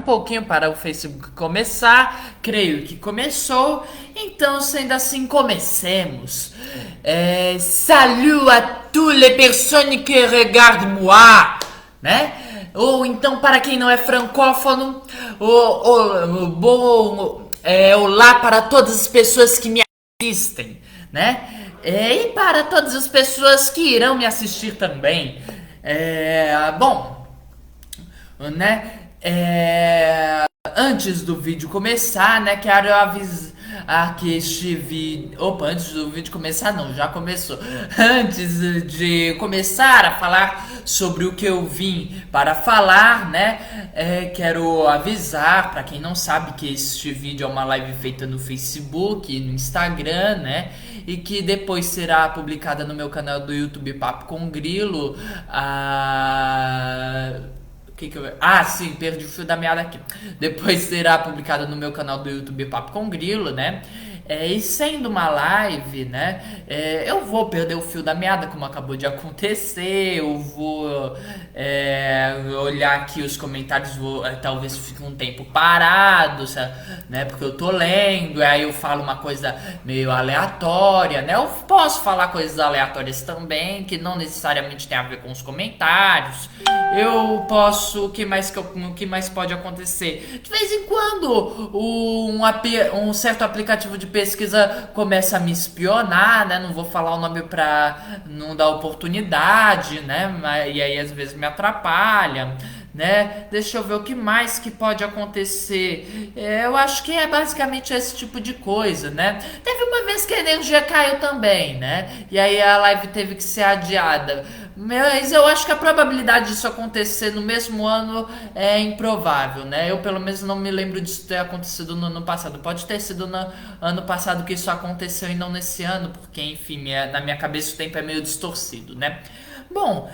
pouquinho para o Facebook começar. Creio que começou. Então, sendo assim, comecemos. Salut à tous les personnes que regardent moi, né? Ou então, para quem não é francófono, olá para todas as pessoas que me assistem, né? E para todas as pessoas que irão me assistir também. Bom, né? Antes do vídeo começar, né? Quero avisar que este vídeo. Opa, antes do vídeo começar, não, já começou. Antes de começar a falar sobre o que eu vim para falar, né? Quero avisar para quem não sabe que este vídeo é uma live feita no Facebook e no Instagram, né? E que depois será publicada no meu canal do YouTube Papo com Grilo. Sim, perdi o fio da meada aqui. Depois será publicada no meu canal do YouTube Papo com Grilo, né? E sendo uma live, né? Eu vou perder o fio da meada, como acabou de acontecer. Eu vou olhar aqui os comentários, talvez fique um tempo parado, né? Porque eu tô lendo, aí eu falo uma coisa meio aleatória, né? Eu posso falar coisas aleatórias também, que não necessariamente tem a ver com os comentários. Eu posso. O que mais pode acontecer? De vez em quando um certo aplicativo de pesquisa começa a me espionar, né? Não vou falar o nome pra não dar oportunidade, né? E aí às vezes me atrapalha, né? Deixa eu ver o que mais que pode acontecer. Eu acho que é basicamente esse tipo de coisa, né? Teve uma vez que a energia caiu também, né? E aí a live teve que ser adiada. Mas eu acho que a probabilidade disso acontecer no mesmo ano é improvável, né? Eu pelo menos não me lembro disso ter acontecido no ano passado. Pode ter sido no ano passado que isso aconteceu e não nesse ano, porque enfim, na minha cabeça o tempo é meio distorcido, né? Bom,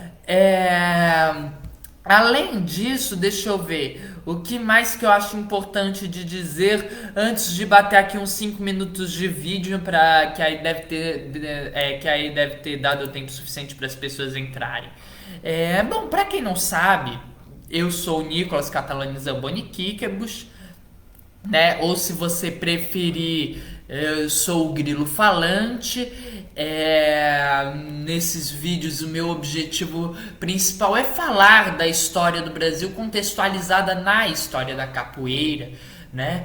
além disso, deixa eu ver o que mais que eu acho importante de dizer antes de bater aqui uns 5 minutos de vídeo, para que aí deve ter dado tempo suficiente para as pessoas entrarem. Bom, para quem não sabe, eu sou o Nicolas Catalani Zamboni Kikebus, né? Ou se você preferir, eu sou o Grilo Falante. Nesses vídeos o meu objetivo principal é falar da história do Brasil contextualizada na história da capoeira, né?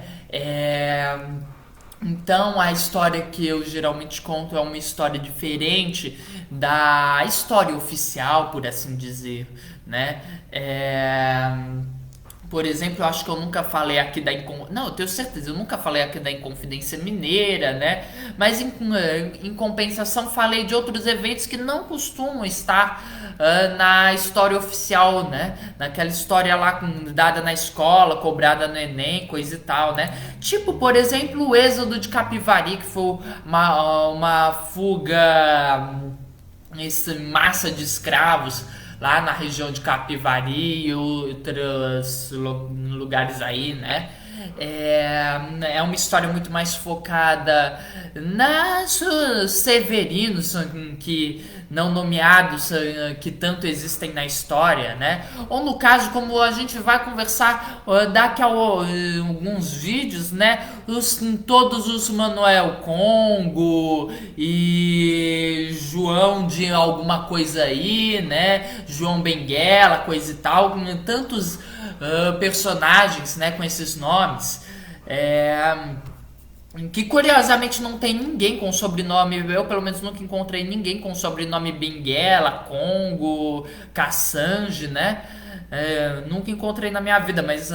Então a história que eu geralmente conto é uma história diferente da história oficial, por assim dizer, né? Por exemplo, eu acho que eu nunca falei aqui Não, eu tenho certeza, eu nunca falei aqui da Inconfidência Mineira, né? Mas em compensação falei de outros eventos que não costumam estar na história oficial, né? Naquela história lá dada na escola, cobrada no Enem, coisa e tal, né? Tipo, por exemplo, o êxodo de Capivari, que foi uma fuga, massa de escravos lá na região de Capivari e outros lugares aí, né? É uma história muito mais focada nas severinos que não nomeados que tanto existem na história, né? Ou no caso, como a gente vai conversar daqui a alguns vídeos, né? Todos os Manuel Congo e João de alguma coisa aí, né? João Benguela, coisa e tal, tantos personagens, né, com esses nomes, que curiosamente não tem ninguém com sobrenome. Eu pelo menos nunca encontrei ninguém com sobrenome Benguela, Congo, Kassange, né? Nunca encontrei na minha vida, mas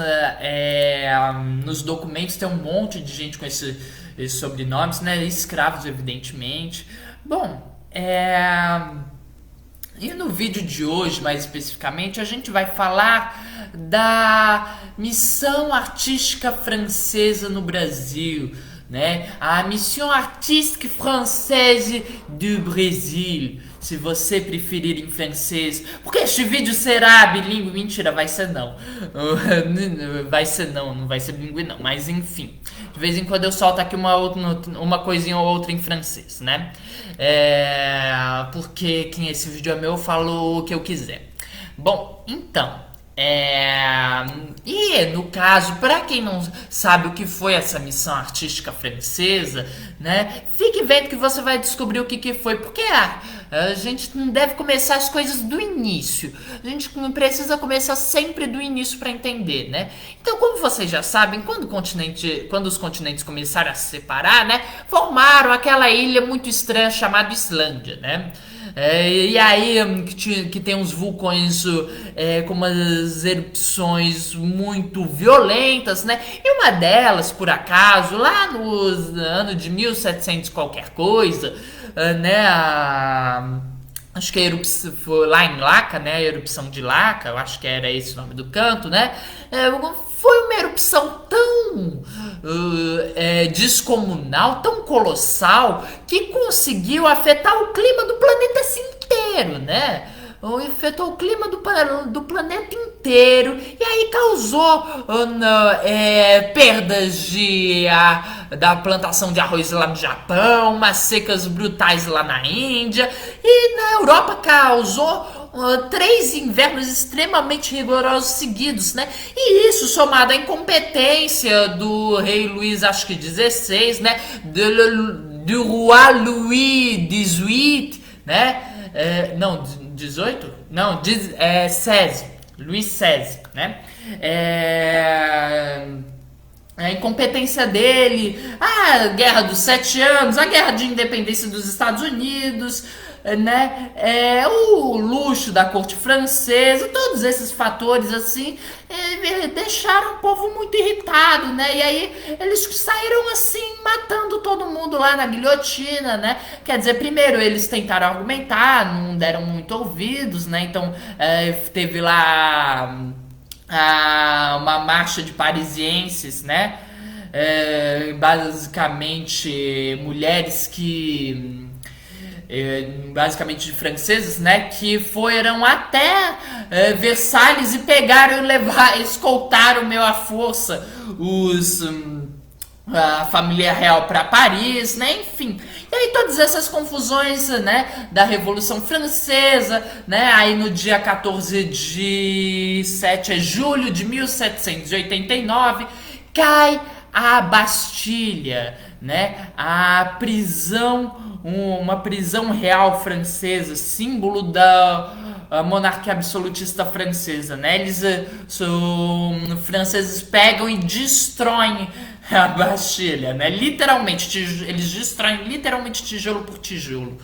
nos documentos tem um monte de gente com esses sobrenomes, né? Escravos, evidentemente. Bom, e no vídeo de hoje, mais especificamente, a gente vai falar da missão artística francesa no Brasil, né? A Mission Artistique Française du Brésil, se você preferir em francês, porque este vídeo será bilíngue. Mentira, vai ser não. Vai ser não vai ser bilíngue não, mas enfim. De vez em quando eu solto aqui uma coisinha ou outra em francês, né? Porque esse vídeo é meu, eu falo o que eu quiser. Bom, então, É, e no caso, para quem não sabe o que foi essa missão artística francesa, né? Fique vendo que você vai descobrir o que, que foi, porque a gente não deve começar as coisas do início. A gente não precisa começar sempre do início para entender, né? Então, como vocês já sabem, quando os continentes começaram a se separar, né? Formaram aquela ilha muito estranha chamada Islândia, né? E aí que tem uns vulcões com umas erupções muito violentas, né? E uma delas, por acaso, lá no ano de 1700 qualquer coisa, né? Acho que a erupção foi lá em Laca, né? A erupção de Laca, eu acho que era esse o nome do canto, né? Foi uma erupção tão descomunal, tão colossal, que conseguiu afetar o clima do planeta inteiro, né? Afetou o clima do planeta inteiro e aí causou perdas da plantação de arroz lá no Japão, umas secas brutais lá na Índia e na Europa causou 3 invernos extremamente rigorosos seguidos, né? E isso somado à incompetência do rei Luís, acho que 16, né? Do roi Louis XVIII, né? Não, 18? Não, 16. Luís XVI, né? A incompetência dele, a Guerra dos 7 Anos, a Guerra de Independência dos Estados Unidos, né? O luxo da corte francesa, todos esses fatores assim deixaram o povo muito irritado, né? E aí eles saíram assim matando todo mundo lá na guilhotina, né? Quer dizer, primeiro eles tentaram argumentar, não deram muito ouvidos, né? Então teve lá uma marcha de parisienses, né? Basicamente mulheres que basicamente de franceses, né, que foram até Versalhes e pegaram e escoltaram meio à força a família real para Paris, né, enfim. E aí todas essas confusões, né, da Revolução Francesa, né, aí no dia 14 de 7 de julho de 1789, cai a Bastilha, né, a prisão, uma prisão real francesa, símbolo da monarquia absolutista francesa, né? Eles franceses pegam e destroem a Bastilha, né? Literalmente, eles destroem literalmente tijolo por tijolo.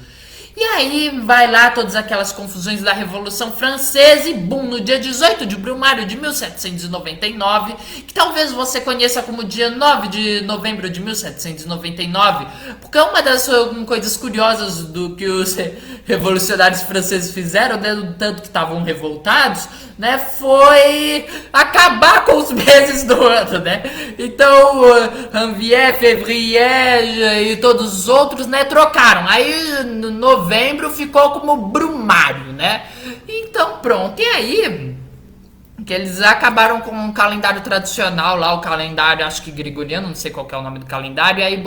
E aí vai lá todas aquelas confusões da Revolução Francesa e bum, no dia 18 de Brumário de 1799, que talvez você conheça como dia 9 de novembro de 1799, porque uma das coisas curiosas do que os revolucionários franceses fizeram, né, do tanto que estavam revoltados, né, foi acabar com os meses do ano, né? Então, Janvier, Février e todos os outros, né, trocaram. Aí, novembro ficou como Brumário, né? Então, pronto. E aí, que eles acabaram com um calendário tradicional lá, o calendário, acho que gregoriano, não sei qual que é o nome do calendário, e aí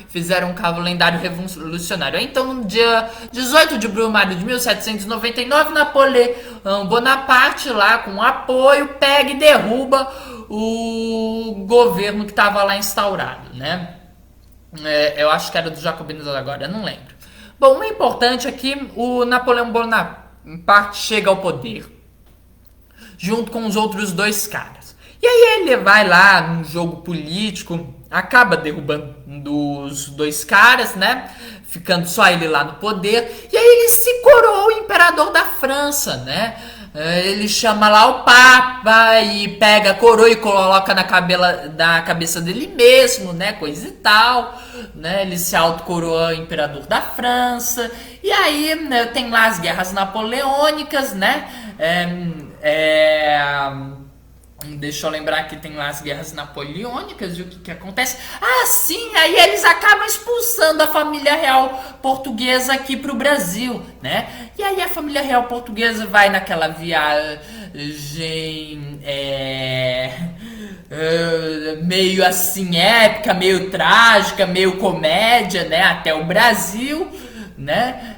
fizeram um calendário revolucionário. Então, no dia 18 de Brumário de 1799, Napoleão Bonaparte, lá com apoio, pega e derruba o governo que estava lá instaurado, né? Eu acho que era dos jacobinos agora, eu não lembro. Bom, o importante é que o Napoleão Bonaparte chega ao poder, junto com os outros 2 caras. E aí ele vai lá num jogo político, acaba derrubando os 2 caras, né? Ficando só ele lá no poder. E aí ele se coroou o imperador da França, né? Ele chama lá o Papa e pega a coroa e coloca na cabeça dele mesmo, né? Coisa e tal, né? Ele se autocoroa imperador da França. E aí, né, tem lá as guerras napoleônicas, né? Deixa eu lembrar que tem lá as guerras napoleônicas e o que acontece. Ah, sim, aí eles acabam expulsando a família real portuguesa aqui pro Brasil, né? E aí a família real portuguesa vai naquela viagem meio assim épica, meio trágica, meio comédia, né? Até o Brasil, né?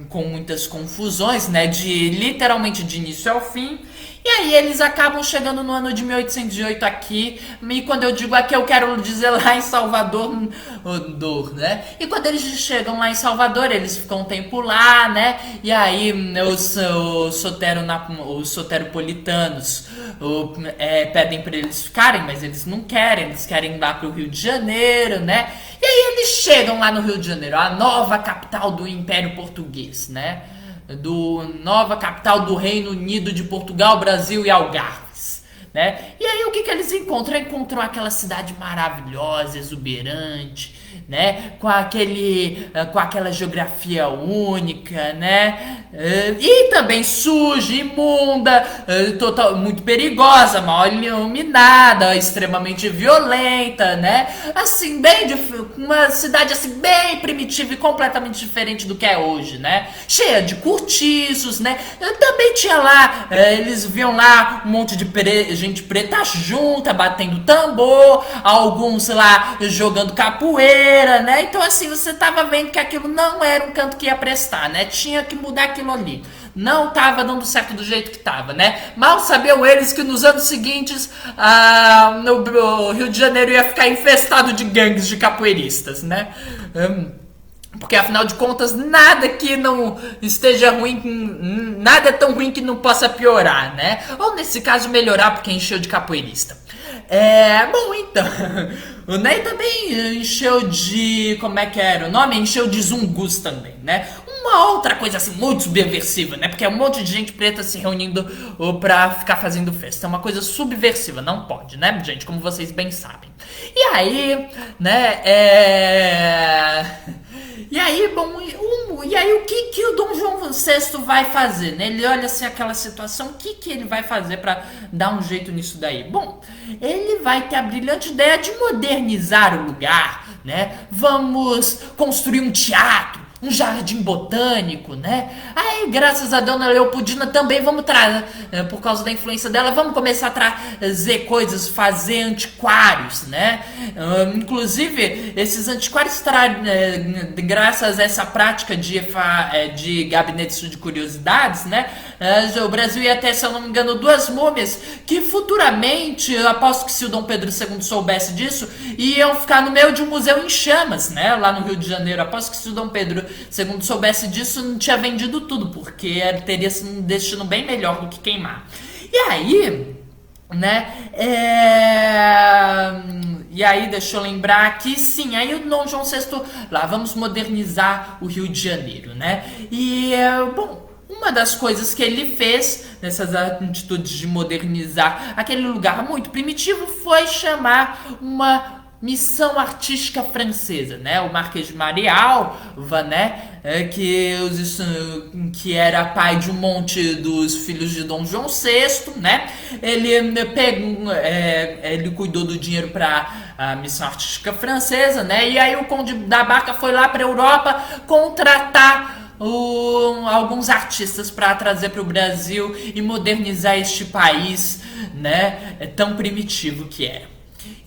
Com muitas confusões, né? Literalmente de início ao fim. E aí eles acabam chegando no ano de 1808 aqui, e quando eu digo aqui eu quero dizer lá em Salvador, né? E quando eles chegam lá em Salvador, eles ficam um tempo lá, né? E aí os soteropolitanos pedem para eles ficarem, mas eles não querem, eles querem ir lá pro Rio de Janeiro, né? E aí eles chegam lá no Rio de Janeiro, a nova capital do Império Português, né? Nova capital do Reino Unido de Portugal, Brasil e Algarves, né? E aí o que eles encontram? Encontram aquela cidade maravilhosa, exuberante, né? Com aquela geografia única, né? E também suja, imunda, muito perigosa, mal iluminada, extremamente violenta, né? Assim, uma cidade assim bem primitiva e completamente diferente do que é hoje, né? Cheia de cortiços, né? Também tinha lá, eles viam lá um monte de gente preta junta, batendo tambor, alguns lá jogando capoeira, né? Então assim, você tava vendo que aquilo não era um canto que ia prestar, né? Tinha que mudar aquilo ali. Não tava dando certo do jeito que tava, né? Mal sabiam eles que nos anos seguintes no Rio de Janeiro ia ficar infestado de gangues de capoeiristas, né? Porque afinal de contas, nada que não esteja ruim, nada é tão ruim que não possa piorar, né? Ou nesse caso melhorar porque encheu de capoeirista. Bom, então, o Ney também encheu de, como é que era o nome? Encheu de zungus também, né? Uma outra coisa assim muito subversiva, né? Porque é um monte de gente preta se reunindo pra ficar fazendo festa. É uma coisa subversiva, não pode, né, gente? Como vocês bem sabem. E aí, né, E aí, bom, e aí o que o Dom João VI vai fazer, né? Ele olha assim aquela situação, o que ele vai fazer para dar um jeito nisso daí? Bom, ele vai ter a brilhante ideia de modernizar o lugar, né? Vamos construir um teatro, um jardim botânico, né? Aí, graças a Dona Leopoldina também vamos trazer, por causa da influência dela, vamos começar a trazer coisas, fazer antiquários, né? Inclusive, esses antiquários, graças a essa prática de gabinetes de curiosidades, né? O Brasil ia ter, se eu não me engano, 2 múmias que futuramente, eu aposto que se o Dom Pedro II soubesse disso, iam ficar no meio de um museu em chamas, né? Lá no Rio de Janeiro. Aposto que se o Dom Pedro II soubesse disso, não tinha vendido tudo, porque teria sido um destino bem melhor do que queimar. E aí, né, e aí, deixa eu lembrar aqui, sim, aí o Dom João VI, lá, vamos modernizar o Rio de Janeiro, né, e, bom, uma das coisas que ele fez nessas atitudes de modernizar aquele lugar muito primitivo foi chamar uma missão artística francesa, né? O Marquês de Marialva, né? Que era pai de um monte dos filhos de Dom João VI, né? Ele cuidou do dinheiro para a missão artística francesa, né? E aí o Conde da Barca foi lá para a Europa contratar alguns artistas para trazer para o Brasil e modernizar este país, né? Tão primitivo que era.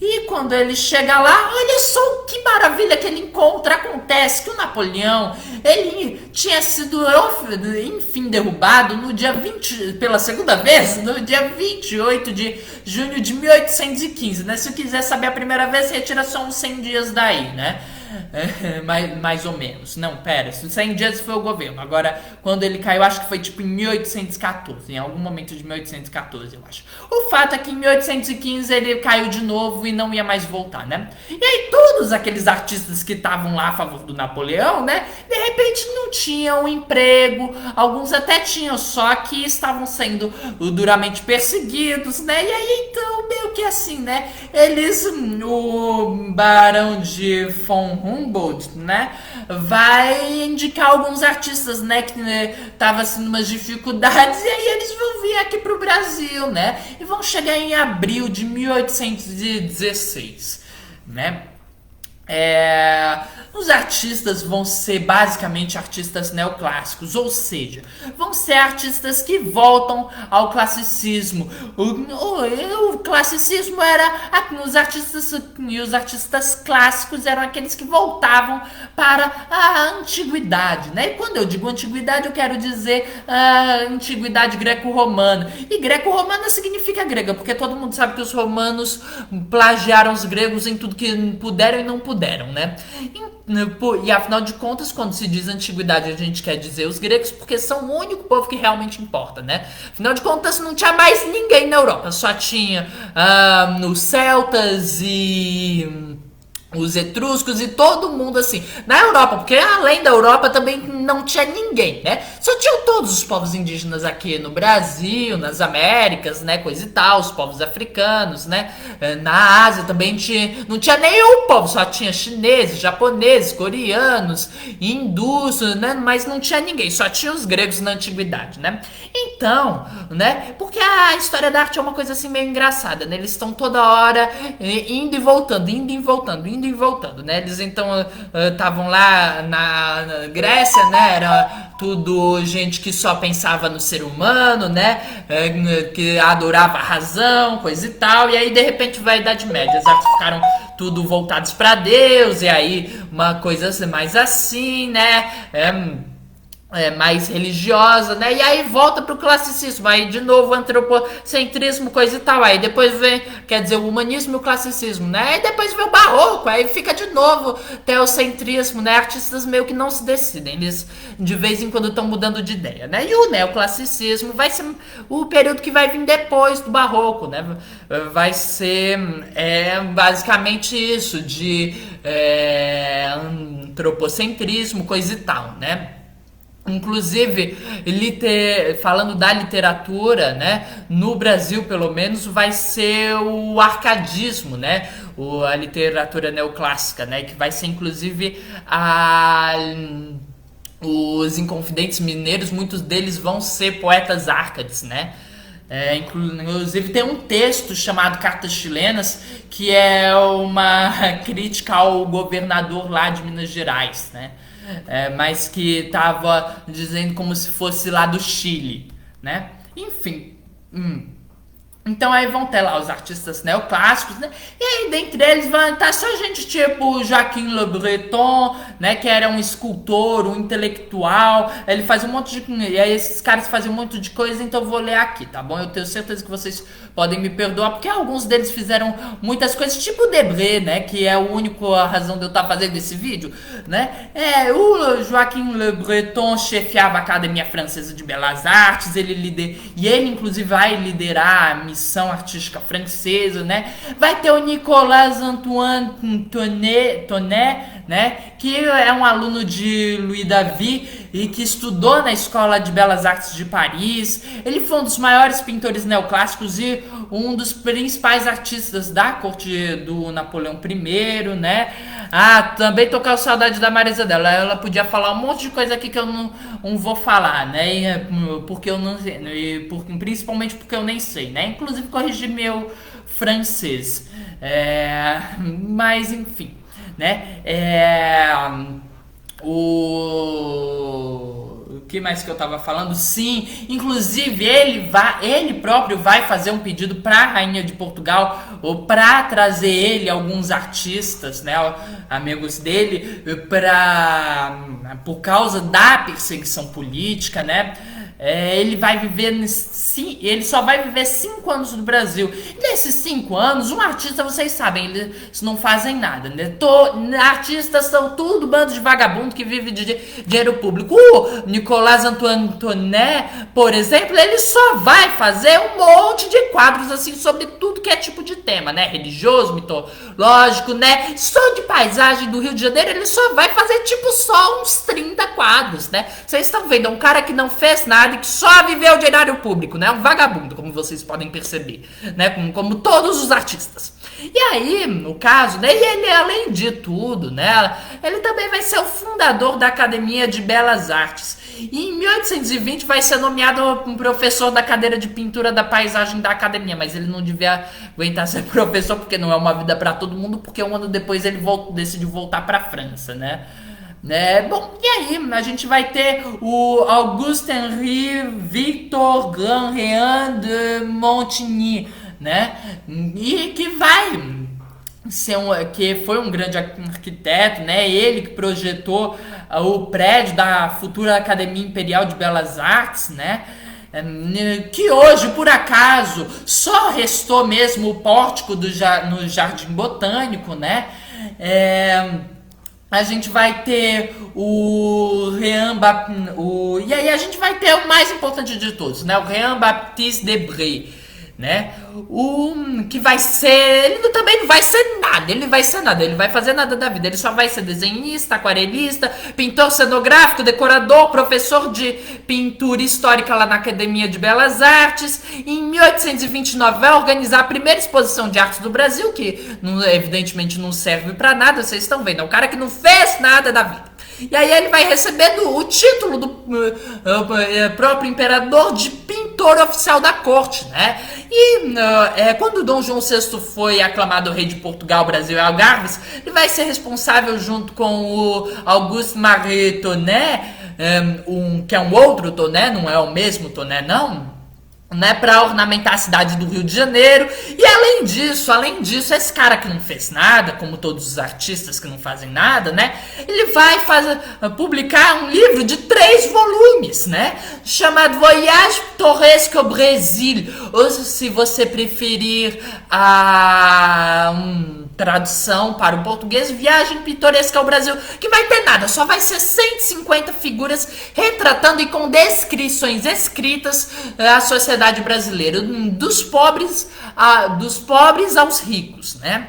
E quando ele chega lá, olha só que maravilha que ele encontra. Acontece que o Napoleão, ele tinha sido, enfim, derrubado no dia 20, pela segunda vez, no dia 28 de junho de 1815, né? Se quiser saber a primeira vez, retira só uns 100 dias daí, né? Mais ou menos. Não, pera, 100 dias foi o governo. Agora, quando ele caiu, acho que foi tipo em 1814, em algum momento de 1814, eu acho. O fato é que em 1815 ele caiu de novo e não ia mais voltar, né? E aí todos aqueles artistas que estavam lá a favor do Napoleão, né, de repente não tinham emprego, alguns até tinham, só que estavam sendo duramente perseguidos, né? E aí então, meio que assim, né, o Barão de von Humboldt, né, vai indicar alguns artistas, né, que estavam assim umas dificuldades, e aí eles vão vir aqui pro Brasil, né, e vão chegar em abril de 1816, né. É, os artistas vão ser basicamente artistas neoclássicos, ou seja, vão ser artistas que voltam ao classicismo. O classicismo era os artistas e os artistas clássicos eram aqueles que voltavam para a antiguidade, né? E quando eu digo antiguidade, eu quero dizer a antiguidade greco-romana. E greco-romana significa grega, porque todo mundo sabe que os romanos plagiaram os gregos em tudo que puderam e não puderam, né? E afinal de contas, quando se diz antiguidade, a gente quer dizer os gregos, porque são o único povo que realmente importa, né? Afinal de contas, não tinha mais ninguém na Europa, só tinha os celtas e os etruscos e todo mundo assim, na Europa, porque além da Europa também não tinha ninguém, né? Só tinham todos os povos indígenas aqui no Brasil, nas Américas, né? Coisa e tal, os povos africanos, né? Na Ásia também tinha, não tinha nenhum povo, só tinha chineses, japoneses, coreanos, hindus, né? Mas não tinha ninguém, só tinha os gregos na antiguidade, né? Então, né? Porque a história da arte é uma coisa assim meio engraçada, né? Eles estão toda hora indo e voltando, indo e voltando, indo e voltando, né? Eles então estavam lá na Grécia, né? Era tudo gente que só pensava no ser humano, né? Que adorava a razão, coisa e tal. E aí de repente vai a Idade Média, as artes ficaram tudo voltados para Deus, e aí uma coisa mais assim, né? Mais religiosa, né? E aí volta pro classicismo, aí de novo antropocentrismo, coisa e tal. Aí depois vem, quer dizer, o humanismo e o classicismo, né? Aí depois vem o barroco, aí fica de novo teocentrismo, né? Artistas meio que não se decidem, eles de vez em quando estão mudando de ideia, né? E o neoclassicismo vai ser o período que vai vir depois do barroco, né? Vai ser basicamente isso, de antropocentrismo, coisa e tal, né? Inclusive, falando da literatura, né, no Brasil pelo menos vai ser o arcadismo, né, a literatura neoclássica, né, que vai ser inclusive os Inconfidentes Mineiros, muitos deles vão ser poetas árcades, né. Inclusive tem um texto chamado Cartas Chilenas, que é uma crítica ao governador lá de Minas Gerais, né? Mas que tava dizendo como se fosse lá do Chile, né? Enfim. Então aí vão ter lá os artistas neoclássicos, né? E aí dentre eles vai estar só gente tipo Joaquim Le Breton, né? Que era um escultor, um intelectual. Ele faz um monte de... E aí esses caras fazem um monte de coisa, então eu vou ler aqui, tá bom? Eu tenho certeza que vocês podem me perdoar, porque alguns deles fizeram muitas coisas, tipo o Debré, né? Que é o único a razão de eu estar fazendo esse vídeo, né? O Joaquim Le Breton chefiava a Academia Francesa de Belas Artes, e ele inclusive vai liderar a missão artística francesa, né? Vai ter o Nicolas Antoine Tonnet, né? Que é um aluno de Louis David e que estudou na Escola de Belas Artes de Paris. Ele foi um dos maiores pintores neoclássicos e um dos principais artistas da corte do Napoleão I, né? Também tocar o saudade da Marisa dela. Ela podia falar um monte de coisa aqui que eu não vou falar, né? Porque eu não sei, principalmente porque eu nem sei, né? Inclusive corrigir meu francês. Mas enfim, né? O que mais que eu tava falando? Sim, inclusive ele próprio vai fazer um pedido para a rainha de Portugal ou para trazer ele alguns artistas, né, amigos dele, por causa da perseguição política, né? Ele vai viver ele só vai viver 5 anos no Brasil. E nesses 5 anos, um artista, vocês sabem, eles não fazem nada, né? Artistas são tudo bando de vagabundo que vive de dinheiro público. O Nicolas Antoine Tonnet, por exemplo, ele só vai fazer um monte de quadros assim sobre tudo que é tipo de tema, né? Religioso, mitológico, né? Só de paisagem do Rio de Janeiro, ele só vai fazer tipo só uns 30 quadros, né? Vocês estão vendo, é um cara que não fez nada e que só viveu de erário público, né? Um vagabundo, como vocês podem perceber, né? Como todos os artistas. E aí, no caso, né? E ele, além de tudo, né? Ele também vai ser o fundador da Academia de Belas Artes. E em 1820 vai ser nomeado um professor da cadeira de pintura da paisagem da academia, mas ele não devia aguentar ser professor porque não é uma vida para todo mundo, porque um ano depois ele decidiu voltar para a França, né? Bom, e aí a gente vai ter o Auguste Henri Victor Grand-Réan de Montigny, né? E que vai que foi um grande arquiteto, né? Ele que projetou o prédio da futura Academia Imperial de Belas Artes, né? Que hoje, por acaso, só restou mesmo o pórtico no Jardim Botânico, né? A gente vai ter e aí a gente vai ter o mais importante de todos, né? O Jean Baptiste Debré, né? Que vai ser... Ele também não vai ser nada, ele vai fazer nada da vida, ele só vai ser desenhista, aquarelista, pintor cenográfico, decorador, professor de pintura histórica lá na Academia de Belas Artes. Em 1829 vai organizar a primeira exposição de arte do Brasil, que evidentemente não serve pra nada, vocês estão vendo, é um cara que não fez nada da vida. E aí ele vai receber o título do próprio imperador de pintor oficial da corte, né? E quando Dom João VI foi aclamado rei de Portugal, Brasil e Algarves, ele vai ser responsável junto com o Auguste Marie Tonnet, que é um outro Tonnet, não é o mesmo Tonnet não, né, para ornamentar a cidade do Rio de Janeiro. E além disso, esse cara que não fez nada, como todos os artistas que não fazem nada, né, ele vai publicar um livro de 3 volumes, né, chamado Voyage Pittoresque au Brésil, ou se você preferir tradução para o português, Viagem Pitoresca ao Brasil, que vai ter nada, só vai ser 150 figuras retratando e com descrições escritas a sociedade brasileira, dos pobres aos ricos, né?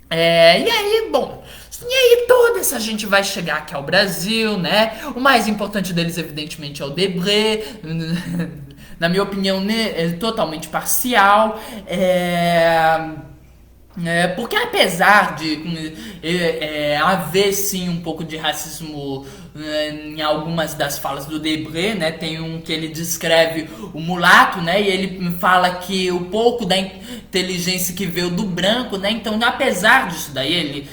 E aí, bom, e aí toda essa gente vai chegar aqui ao Brasil, né? O mais importante deles, evidentemente, é o Debré, na minha opinião, é totalmente parcial, porque apesar de haver sim um pouco de racismo em algumas das falas do Debré, né, tem um que ele descreve o mulato, né, e ele fala que o pouco da inteligência que veio do branco, né, então apesar disso daí, ele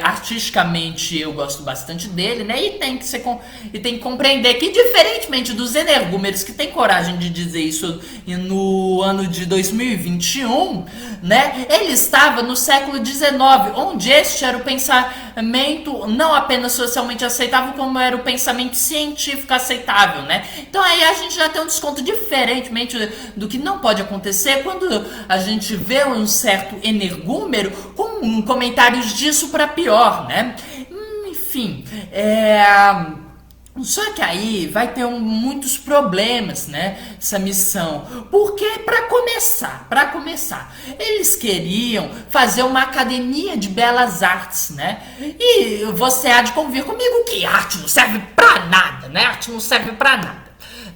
artisticamente eu gosto bastante dele, né, e tem que compreender que diferentemente dos energúmeros que tem coragem de dizer isso no ano de 2021, né, ele estava no século XIX, onde este era o pensamento não apenas socialmente aceitável, como era o pensamento científico aceitável, né? Então aí a gente já tem um desconto diferentemente do que não pode acontecer quando a gente vê um certo energúmero com comentários disso para pior, né? Enfim, só que aí vai ter muitos problemas, né, essa missão, porque para começar, eles queriam fazer uma academia de belas artes, né, e você há de convir comigo que arte não serve pra nada, né, arte não serve pra nada.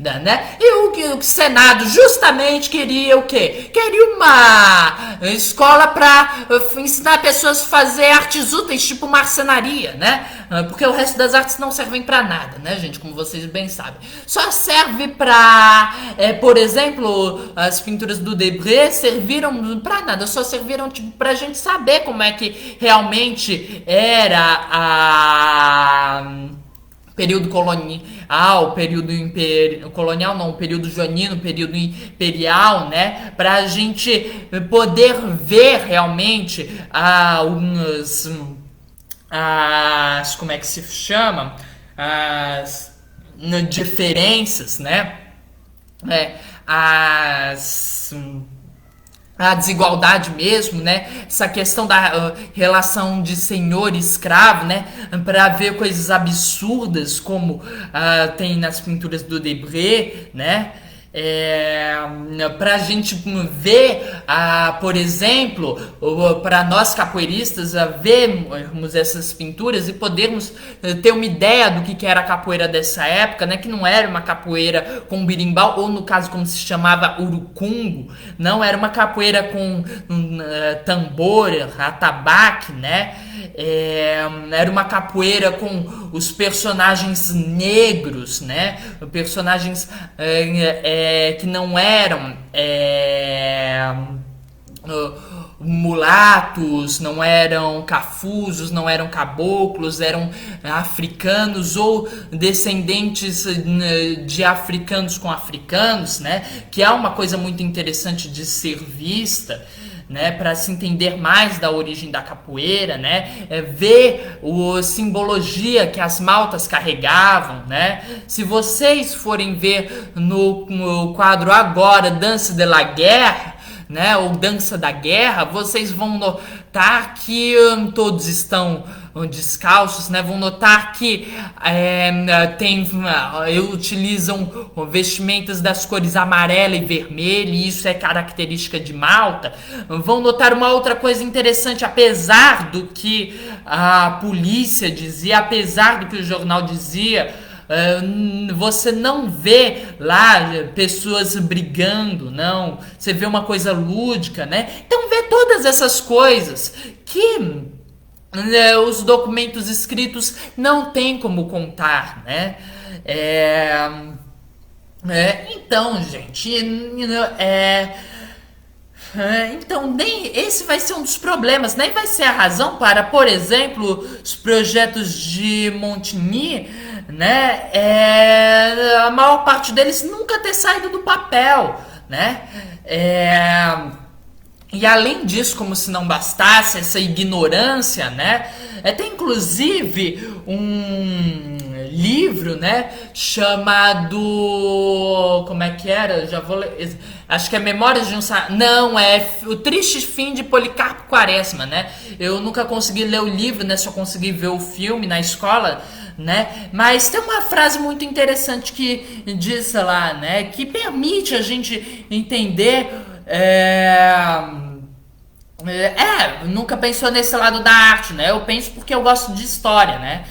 Né? E o Senado justamente queria o quê? Queria uma escola para ensinar pessoas a fazer artes úteis, tipo marcenaria, né? Porque o resto das artes não servem para nada, né, gente? Como vocês bem sabem. Só serve para, por exemplo, as pinturas do Debré serviram para nada, só serviram tipo, pra gente saber como é que realmente era período colonial, colonial não, período joanino, período imperial, né, pra gente poder ver realmente como é que se chama, as diferenças, né, a desigualdade mesmo, né? Essa questão da relação de senhor e escravo, né? Para ver coisas absurdas como tem nas pinturas do Debré, né? É, para a gente ver, por exemplo, para nós capoeiristas, vermos essas pinturas e podermos ter uma ideia do que era a capoeira dessa época, né? Que não era uma capoeira com birimbau, ou no caso como se chamava urucungo, não era uma capoeira com tambor, atabaque, né? Era uma capoeira com os personagens negros, né? Personagens que não eram mulatos, não eram cafusos, não eram caboclos, eram africanos ou descendentes de africanos com africanos, né? Que é uma coisa muito interessante de ser vista, né, para se entender mais da origem da capoeira, né, ver a simbologia que as maltas carregavam, né. Se vocês forem ver no quadro agora Dança de la Guerre, né, ou Dança da Guerra, vocês vão notar que todos estão descalços, né? Vão notar que utilizam vestimentas das cores amarela e vermelha, e isso é característica de Malta. Vão notar uma outra coisa interessante, apesar do que a polícia dizia, apesar do que o jornal dizia, você não vê lá pessoas brigando, não. Você vê uma coisa lúdica, né? Então vê todas essas coisas que os documentos escritos não tem como contar, né? Então, gente, então, nem esse vai ser um dos problemas, nem vai ser a razão para, por exemplo, os projetos de Montigny, né? A maior parte deles nunca ter saído do papel, né? E além disso, como se não bastasse essa ignorância, né? Tem inclusive um livro, né? Chamado... Como é que era? Já vou ler. Acho que é Memórias de um... Não, é O Triste Fim de Policarpo Quaresma, né? Eu nunca consegui ler o livro, né? Só consegui ver o filme na escola, né? Mas tem uma frase muito interessante que diz lá, né? Que permite a gente entender... nunca pensou nesse lado da arte, né? Eu penso porque eu gosto de história, né?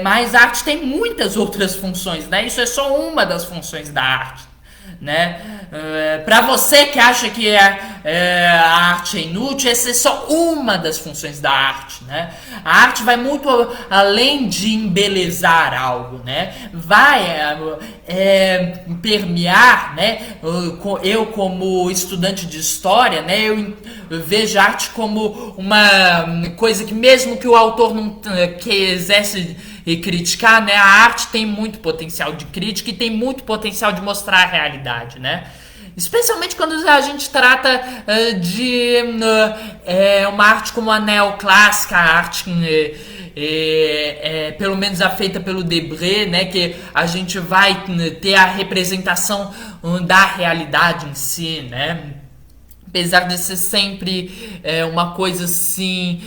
Mas a arte tem muitas outras funções, né? Isso é só uma das funções da arte, né? Para você que acha que a arte é inútil, essa é só uma das funções da arte, né? A arte vai muito além de embelezar algo, né? Vai permear, né? Eu como estudante de história, né? Eu vejo a arte como uma coisa que mesmo que o autor não quisesse criticar, né? A arte tem muito potencial de crítica e tem muito potencial de mostrar a realidade, né? Especialmente quando a gente trata de uma arte como a neoclássica, a arte pelo menos a feita pelo Debré, né, que a gente vai ter a representação da realidade em si, né? Apesar de ser sempre uma coisa assim,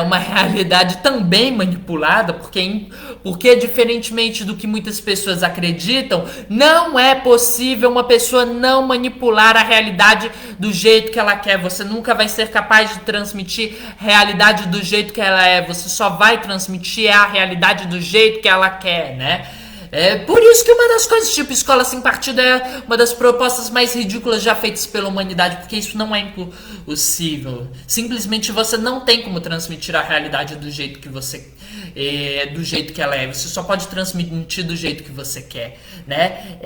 uma realidade também manipulada, porque diferentemente do que muitas pessoas acreditam, não é possível uma pessoa não manipular a realidade do jeito que ela quer. Você nunca vai ser capaz de transmitir a realidade do jeito que ela é. Você só vai transmitir a realidade do jeito que ela quer, né? Por isso que uma das coisas, tipo escola sem partido, é uma das propostas mais ridículas já feitas pela humanidade, porque isso não é impossível. Simplesmente você não tem como transmitir a realidade do jeito que você do jeito que ela é. Você só pode transmitir do jeito que você quer, né?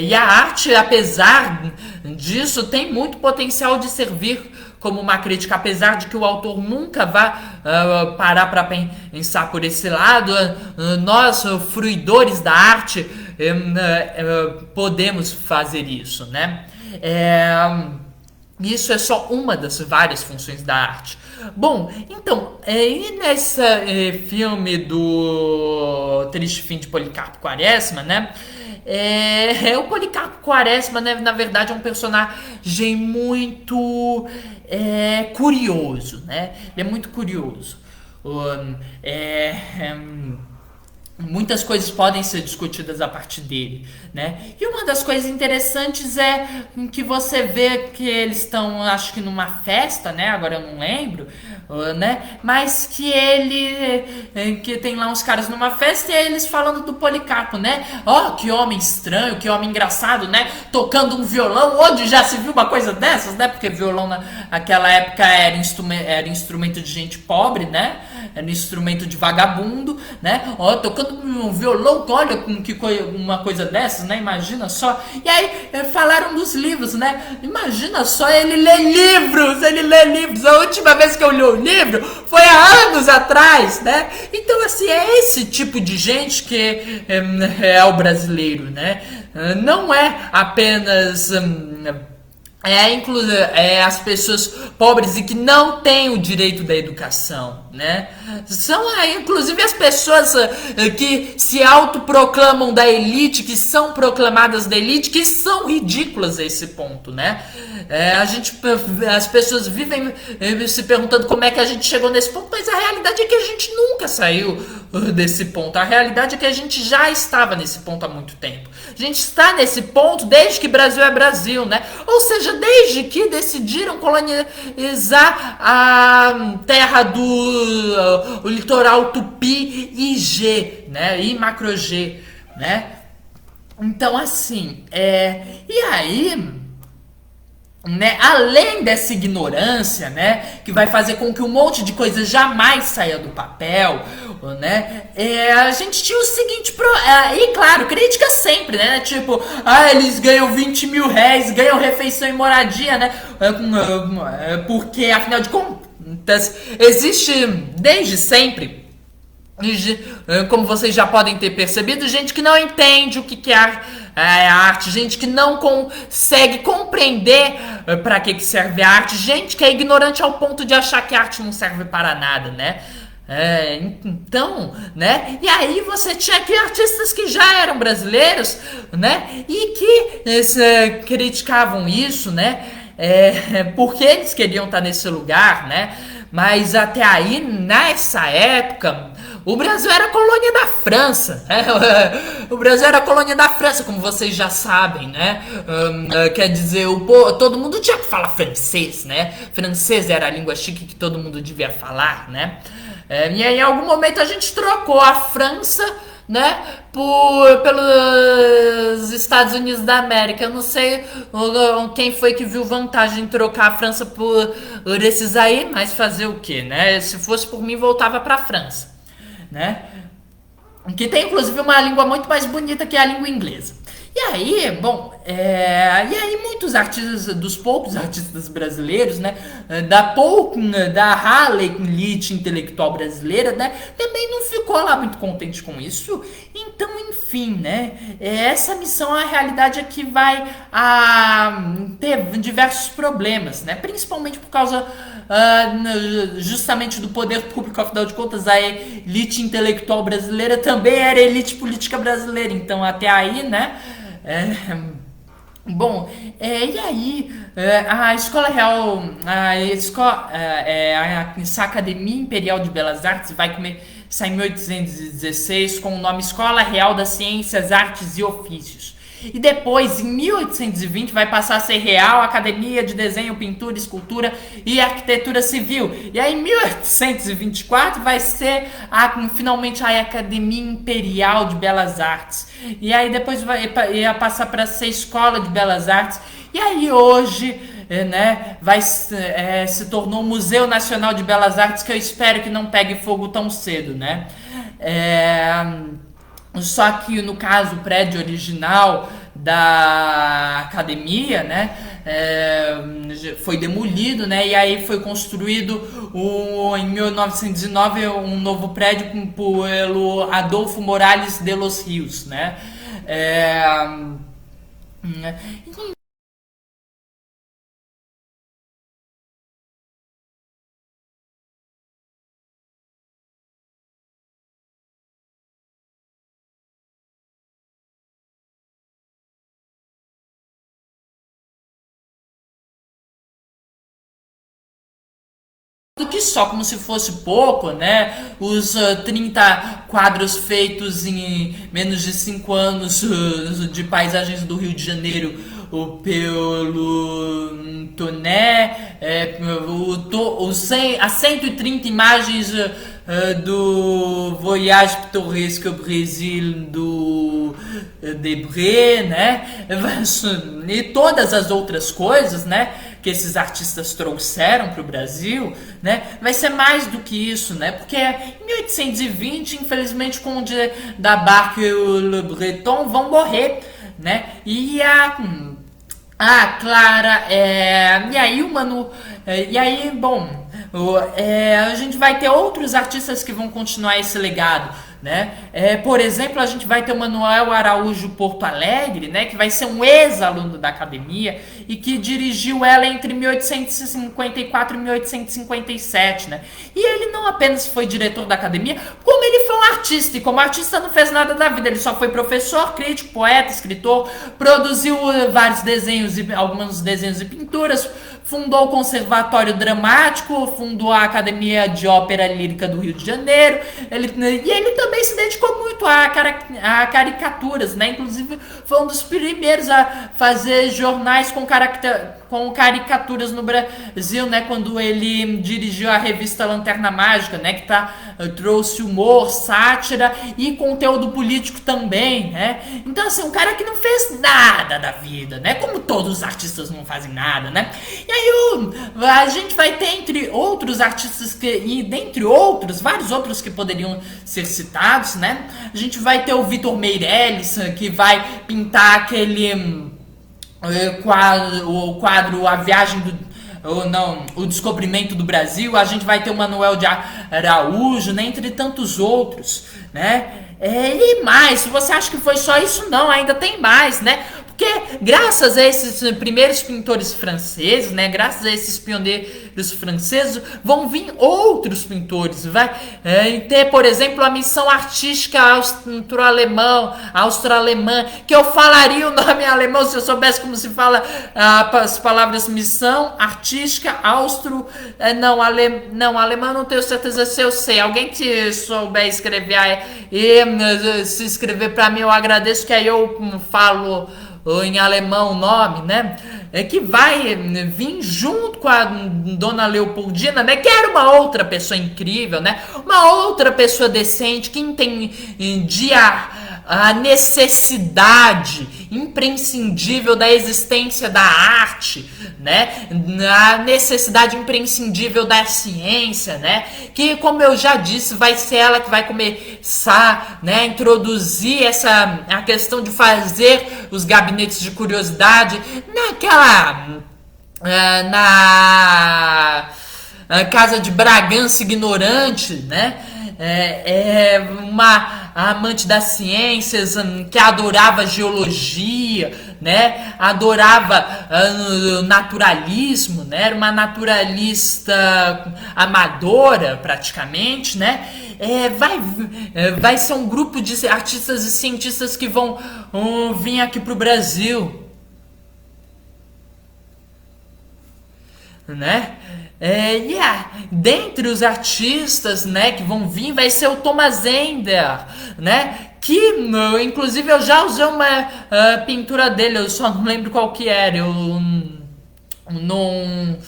E a arte, apesar disso, tem muito potencial de servir como uma crítica, apesar de que o autor nunca vá parar para pensar por esse lado. Nós, fruidores da arte, podemos fazer isso, né? Isso é só uma das várias funções da arte. Bom, então, e nesse filme do Triste Fim de Policarpo Quaresma, né? O Policarpo Quaresma, né, na verdade, é um personagem muito curioso, né? Ele é muito curioso. muitas coisas podem ser discutidas a partir dele, né? E uma das coisas interessantes é que você vê que eles estão, acho que numa festa, né? Agora eu não lembro, né? Mas que que tem lá uns caras numa festa e eles falando do Policarpo, né? Ó, que homem estranho, que homem engraçado, né? Tocando um violão, onde já se viu uma coisa dessas, né? Porque violão naquela época era instrumento de gente pobre, né? Era instrumento de vagabundo, né? Ó, tocando um violão, olha com que uma coisa dessas, né? Imagina só. E aí falaram dos livros, né? Imagina só, ele lê livros, ele lê livros. A última vez que eu li um livro foi há anos atrás, né? Então, assim, é esse tipo de gente que é o brasileiro, né? Não é apenas as pessoas pobres e que não têm o direito da educação, né? São inclusive as pessoas que se autoproclamam da elite, que são proclamadas da elite, que são ridículas a esse ponto, né? As pessoas vivem se perguntando como é que a gente chegou nesse ponto, mas a realidade é que a gente nunca saiu desse ponto. A realidade é que a gente já estava nesse ponto há muito tempo. A gente está nesse ponto desde que Brasil é Brasil, né? Ou seja, desde que decidiram colonizar a terra do o litoral Tupi e G, né? E Macro G, né? Então, assim, e aí, né, além dessa ignorância, né, que vai fazer com que um monte de coisa jamais saia do papel, né, a gente tinha o seguinte, e claro, crítica sempre, né, tipo, eles ganham 20 mil reais, ganham refeição e moradia, né, porque afinal de contas, existe desde sempre, como vocês já podem ter percebido, gente que não entende o que é arte, gente que não consegue compreender para que serve a arte, gente que é ignorante ao ponto de achar que a arte não serve para nada, né? Então, né? E aí você tinha aqui artistas que já eram brasileiros, né? E que criticavam isso, né? Porque eles queriam estar nesse lugar, né? Mas até aí, nessa época, o Brasil era colônia da França, né? O Brasil era colônia da França, como vocês já sabem, né? Quer dizer, todo mundo tinha que falar francês, né? Francês era a língua chique que todo mundo devia falar, né? E aí, em algum momento a gente trocou a França, né, pelos Estados Unidos da América. Eu não sei quem foi que viu vantagem em trocar a França por esses aí, mas fazer o quê, né? Se fosse por mim, voltava pra França, né? Que tem inclusive uma língua muito mais bonita que a língua inglesa. E aí, bom, e aí muitos artistas, dos poucos artistas brasileiros, né, da rala elite intelectual brasileira, né, também não ficou lá muito contente com isso. Então, enfim, né, essa missão, a realidade é que vai ter diversos problemas, né, principalmente por causa justamente do poder público. Afinal de contas, a elite intelectual brasileira também era elite política brasileira, então até aí, né, bom, e aí a Escola Real, essa Academia Imperial de Belas Artes vai começar em 1816 com o nome Escola Real das Ciências, Artes e Ofícios. E depois, em 1820, vai passar a ser Real Academia de Desenho, Pintura, Escultura e Arquitetura Civil. E aí, em 1824, vai ser finalmente a Academia Imperial de Belas Artes. E aí, depois ia passar para ser Escola de Belas Artes. E aí, hoje, né, se tornou o Museu Nacional de Belas Artes, que eu espero que não pegue fogo tão cedo, né? Só que no caso o prédio original da academia, né, foi demolido, né, e aí foi construído em 1909 um novo prédio pelo Adolfo Morales de los Rios, né. que só, como se fosse pouco, né? Os 30 quadros feitos em menos de 5 anos de paisagens do Rio de Janeiro pelo Toné, as 130 imagens do Voyage Pittoresque au Brésil do Debré, né? E todas as outras coisas, né, que esses artistas trouxeram para o Brasil, né, vai ser mais do que isso, né? Porque em 1820, infelizmente, com o da Barque e o Le Breton vão morrer, né? E a Clara, e aí o Manu, e aí, bom, a gente vai ter outros artistas que vão continuar esse legado, né? Por exemplo, a gente vai ter o Manuel Araújo Porto Alegre, né, que vai ser um ex-aluno da academia e que dirigiu ela entre 1854 e 1857, né? E ele não apenas foi diretor da academia, como ele foi um artista, e como artista não fez nada da vida, ele só foi professor, crítico, poeta, escritor, produziu vários desenhos, alguns desenhos e pinturas, fundou o Conservatório Dramático, fundou a Academia de Ópera Lírica do Rio de Janeiro, ele também se dedicou muito a caricaturas, né? Inclusive foi um dos primeiros a fazer jornais com caricaturas no Brasil, né? Quando ele dirigiu a revista Lanterna Mágica, né? Que trouxe humor, sátira e conteúdo político também, né? Então, assim, um cara que não fez nada da vida, né? Como todos os artistas não fazem nada, né? E aí a gente vai ter, entre outros artistas, e dentre outros, vários outros que poderiam ser citados, né? A gente vai ter o Vitor Meirelles, que vai pintar aquele quadro A Viagem o Descobrimento do Brasil. A gente vai ter o Manuel de Araújo, né, entre tantos outros, né? E mais, se você acha que foi só isso, não, ainda tem mais, né? Porque graças a esses primeiros pintores franceses, né, graças a esses pioneiros franceses, vão vir outros pintores. Vai ter, por exemplo, a missão artística austro-alemã, que eu falaria o nome em alemão se eu soubesse como se fala as palavras missão artística alemão não tenho certeza se eu sei. Alguém que souber escrever e se escrever para mim, eu agradeço, que aí eu falo em alemão o nome, né? Que vai vir junto com a Dona Leopoldina, né? Que era uma outra pessoa incrível, né? Uma outra pessoa decente que entendia a necessidade imprescindível da existência da arte, né? A necessidade imprescindível da ciência, né? Que, como eu já disse, vai ser ela que vai começar, né, a introduzir a questão de fazer os gabinetes de curiosidade na casa de Bragança Ignorante, né? Uma amante das ciências, que adorava geologia, né? Adorava naturalismo, né? Era uma naturalista amadora, praticamente, né? Vai ser um grupo de artistas e cientistas que vão vir aqui pro Brasil, né? Dentre os artistas, né, que vão vir, vai ser o Thomas Ender, né? Que, inclusive, eu já usei uma pintura dele, eu só não lembro qual que era. Eu não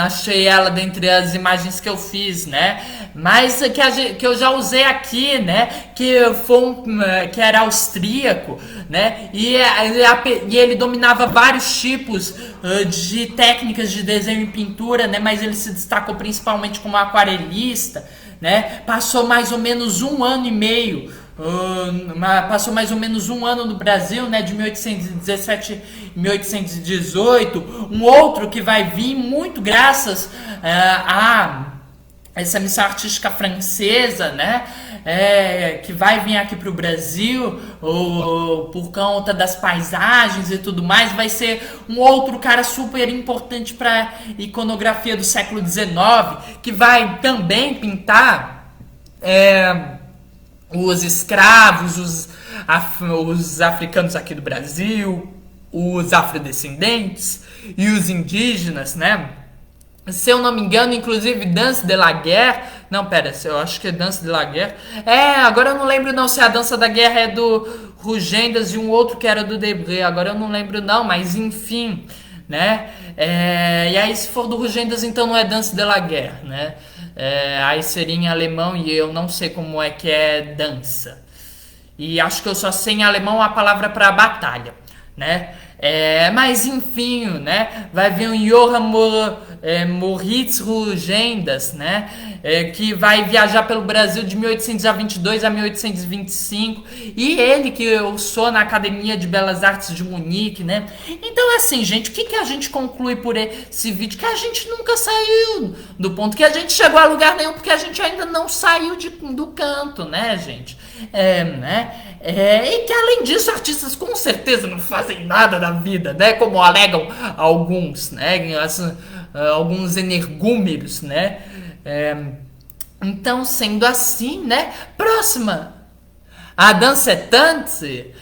achei ela dentre as imagens que eu fiz, né? Mas que eu já usei aqui, né? Que era austríaco, né? E ele dominava vários tipos de técnicas de desenho e pintura, né? Mas ele se destacou principalmente como aquarelista, né? Passou mais ou menos um ano e meio. Passou mais ou menos um ano no Brasil, né, de 1817 a 1818. Um outro que vai vir muito graças a essa missão artística francesa, né, que vai vir aqui para o Brasil por conta das paisagens e tudo mais. Vai ser um outro cara super importante para a iconografia do século XIX, que vai também pintar os escravos, os africanos aqui do Brasil, os afrodescendentes e os indígenas, né? Se eu não me engano, inclusive Danse de la Guerre. Não, pera, eu acho que é Danse de la Guerre. Agora eu não lembro não se a Dança da Guerra é do Rugendas e um outro que era do Debré. Agora eu não lembro não, mas enfim, né? E aí se for do Rugendas, então não é Danse de la Guerre, né? Aí seria em alemão e eu não sei como é que é dança. E acho que eu só sei em alemão a palavra para batalha, né? Mas enfim, né? Vai vir o Moritz Rugendas, né? Que vai viajar pelo Brasil de 1822 a 1825. E ele que eu sou na Academia de Belas Artes de Munique, né? Então assim, gente, o que a gente conclui por esse vídeo? Que a gente nunca saiu do ponto, que a gente chegou a lugar nenhum, porque a gente ainda não saiu do canto, né, gente? E que além disso, artistas com certeza não fazem nada da vida, né? Como alegam alguns, né? Alguns energúmeros, né? Então, sendo assim, né? Próxima. A dança é Tanze.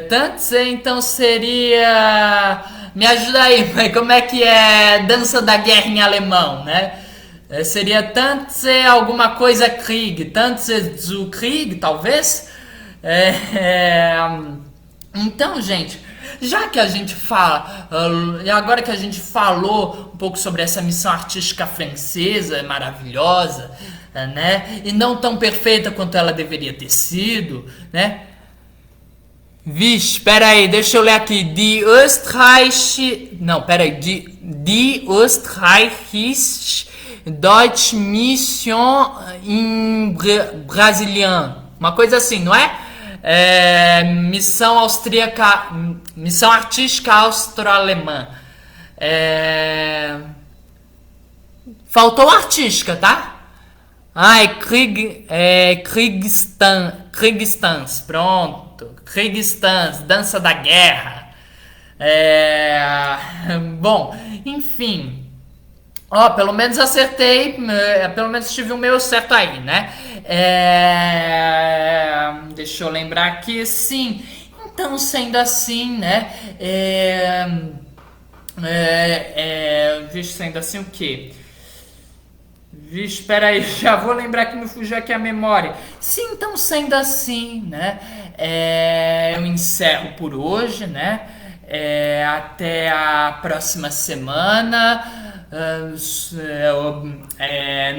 Tanze, então seria... Me ajuda aí, mas como é que é dança da guerra em alemão, né? Seria Tanze alguma coisa Krieg. Tanze zu Krieg, talvez? Então, gente, já que a gente fala, e agora que a gente falou um pouco sobre essa missão artística francesa maravilhosa, né, e não tão perfeita quanto ela deveria ter sido, né? Vixe, espera aí, deixa eu ler aqui. Die Österreichische Deutsche Mission in Brasilien. Uma coisa assim, não é? Missão austríaca, missão artística austro-alemã. Faltou artística, tá? Kriegstanz, pronto. Kriegstanz, dança da guerra. Bom, enfim. Pelo menos acertei, pelo menos tive o meu certo aí, né? Deixa eu lembrar aqui, sim. Então, sendo assim, né? Sendo assim o quê? Vixe, espera aí, já vou lembrar que me fugiu aqui a memória. Sim, então, sendo assim, né? Eu encerro por hoje, né? Até a próxima semana.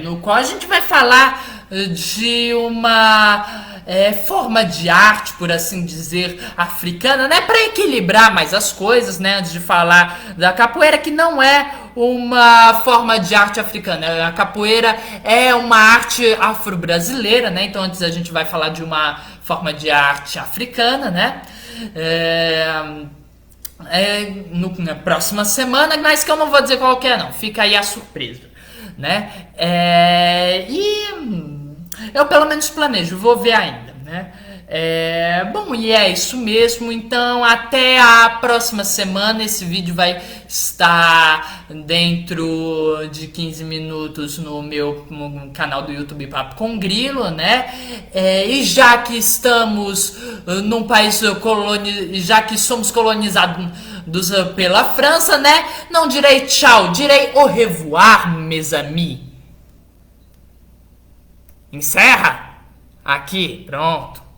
No qual a gente vai falar de uma forma de arte, por assim dizer, africana, né, para equilibrar mais as coisas, né, antes de falar da capoeira, que não é uma forma de arte africana. A capoeira é uma arte afro-brasileira, né, então antes a gente vai falar de uma forma de arte africana, né, na próxima semana, mas que eu não vou dizer qual que é, não. Fica aí a surpresa, né? E eu pelo menos planejo, vou ver ainda, né? Bom, e é isso mesmo. Então, até a próxima semana. Esse vídeo vai estar dentro de 15 minutos no meu canal do YouTube Papo com Grilo, né? E já que estamos num país já que somos colonizados pela França, né? Não direi tchau, direi au revoir, mes amis. Encerra aqui, pronto.